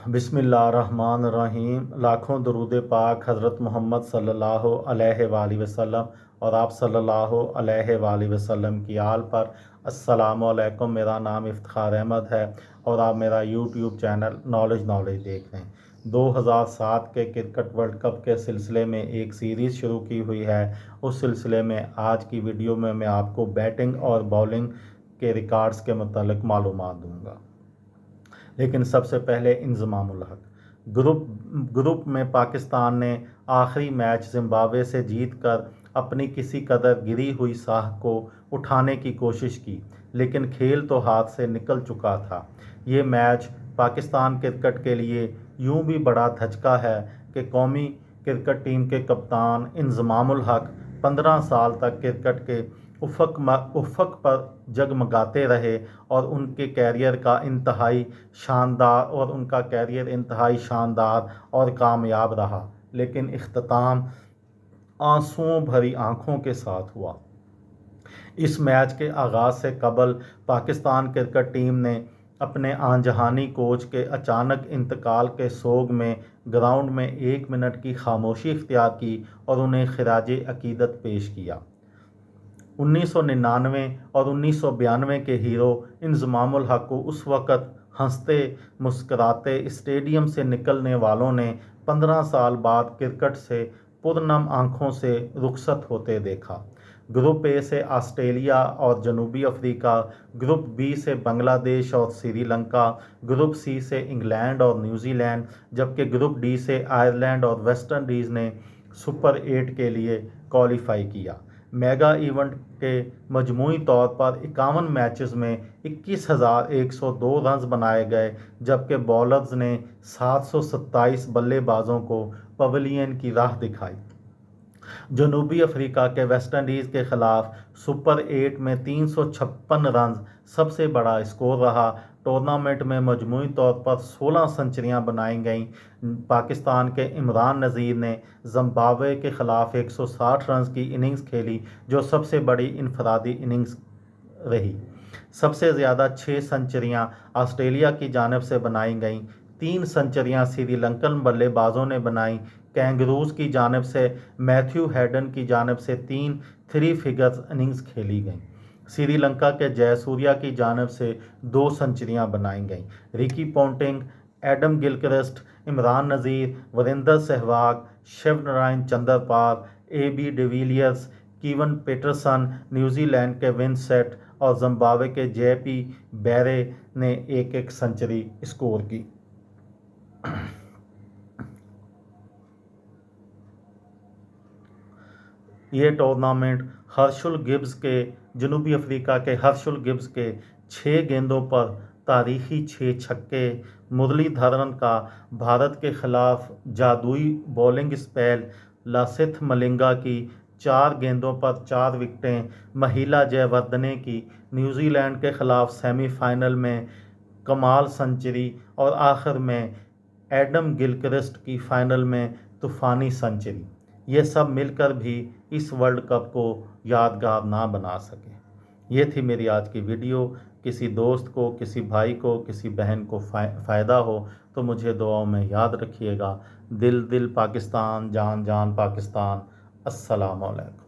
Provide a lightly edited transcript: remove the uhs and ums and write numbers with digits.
बिस्मिल्लाहिर्रहमानिर्रहीम। लाखों दरूद पाक हज़रत मोहम्मद सल्लल्लाहु अलैहि वसल्लम और आप सल्लल्लाहु अलैहि वसल्लम की आल पर। अस्सलामु अलैकुम। मेरा नाम इफ्तिखार अहमद है और आप मेरा यूट्यूब चैनल नॉलेज देख रहे हैं। 2007 के क्रिकेट वर्ल्ड कप के सिलसिले में एक सीरीज़ शुरू की हुई है। उस सिलसिले में आज की वीडियो में मैं आपको बैटिंग और बॉलिंग के रिकॉर्ड्स के मुतालिक मालूमात दूंगा। लेकिन सबसे पहले इंज़मामुल हक। ग्रुप में पाकिस्तान ने आखिरी मैच जिम्बाब्वे से जीतकर अपनी किसी कदर गिरी हुई साख को उठाने की कोशिश की, लेकिन खेल तो हाथ से निकल चुका था। ये मैच पाकिस्तान क्रिकेट के लिए यूं भी बड़ा धचका है कि कौमी क्रिकेट टीम के कप्तान इंज़मामुल हक 15 साल तक क्रिकेट के उफ़क़ पर जगमगाते रहे और उनका कैरियर इंतहाई शानदार और कामयाब रहा, लेकिन इख्तिताम आंसुओं भरी आंखों के साथ हुआ। इस मैच के आगाज़ से कबल पाकिस्तान क्रिकेट टीम ने अपने आनजहानी कोच के अचानक इंतकाल के सोग में ग्राउंड में 1 मिनट की खामोशी इख्तियार की और उन्हें खिराज अकीदत पेश किया। 1999 और 1992 के हीरो इंज़मामुल हक को उस वक़्त हंसते मुस्कराते स्टेडियम से निकलने वालों ने 15 साल बाद क्रिकेट से पुरनम आंखों से रुखसत होते देखा। ग्रुप ए से ऑस्ट्रेलिया और जनूबी अफ्रीका, ग्रुप बी से बांग्लादेश और श्रीलंका, ग्रुप सी से इंग्लैंड और न्यूजीलैंड, जबकि ग्रुप डी से आयरलैंड और वेस्ट इंडीज़ ने सुपर 8 के लिए क्वालिफाई किया। मेगा इवेंट के मजमूई तौर पर 51 मैचेस में 21,102 रन्स बनाए गए, जबकि बॉलर्स ने 727 बल्लेबाजों को पवेलियन की राह दिखाई। जनूबी अफ्रीका के वेस्ट इंडीज़ के खिलाफ सुपर 8 में 356 रन सबसे बड़ा स्कोर रहा। टूर्नामेंट में मजमूई तौर पर 16 सेंचुरियां बनाई गईं। पाकिस्तान के इमरान नज़ीर ने जिम्बाब्वे के खिलाफ 160 रन की इनिंग्स खेली, जो सबसे बड़ी इनफरादी इनिंग्स रही। सबसे ज़्यादा 6 सेंचुरियां ऑस्ट्रेलिया की जानिब से बनाई गईं। 3 सेंचुरियां श्रीलंकन बल्लेबाजों ने बनाई। कैंगरूज की जानिब से मैथ्यू हेडन की जानिब से 3 थ्री फिगर्स इनिंग्स खेली गईं। श्रीलंका के जयसूर्या की जानिब से 2 सेंचुरियां बनाई गईं। Ricky Ponting, Adam Gilchrist, Imran Nazir, Virender Sehwag, Shivnarine Chanderpaul, AB de Villiers, Kevin Pietersen, New Zealand के विंसेंट और जिम्बाब्वे के JP बैरे ने एक सेंचुरी स्कोर की। ये टूर्नामेंट जनूबी अफ्रीका के हर्षुल गिब्स के 6 गेंदों पर तारीखी 6 छक्के, मुरलीधरन का भारत के खिलाफ जादुई बॉलिंग स्पेल, लसिथ मलिंगा की 4 गेंदों पर 4 विकेटें, महिला जयवर्धने की न्यूजीलैंड के खिलाफ सेमीफाइनल में कमाल सेंचुरी और आखिर में एडम गिलक्रिस्ट की फाइनल में तूफानी सेंचुरी। ये सब मिलकर भी इस वर्ल्ड कप को यादगार ना बना सके। ये थी मेरी आज की वीडियो। किसी दोस्त को, किसी भाई को, किसी बहन को फ़ायदा हो तो मुझे दुआओं में याद रखिएगा। दिल दिल पाकिस्तान, जान जान पाकिस्तान। अस्सलामु अलैकुम।